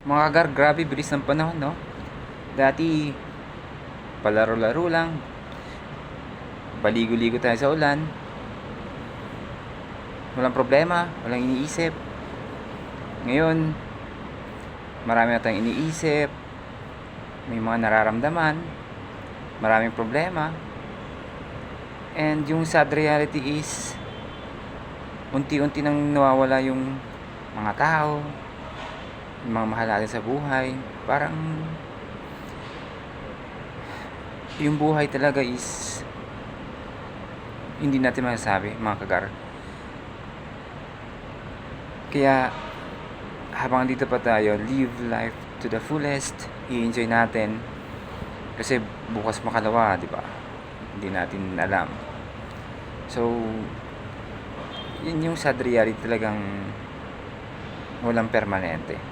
Mga kagar, grabe bilis ng panahon, no? Dati, palaro-laro lang, baligo-ligo tayo sa ulan, walang problema, walang iniisip. Ngayon, marami na tayong iniisip, may mga nararamdaman, maraming problema. And yung sad reality is, unti-unti nang nawawala yung mga tao, yung mga mahal natin sa buhay. Parang yung buhay talaga is hindi natin masasabi, mga kagar. Kaya habang dito pa tayo, live life to the fullest, i-enjoy natin kasi bukas makalawa, di ba? Hindi natin alam. So yun yung sad reality, talagang walang permanente.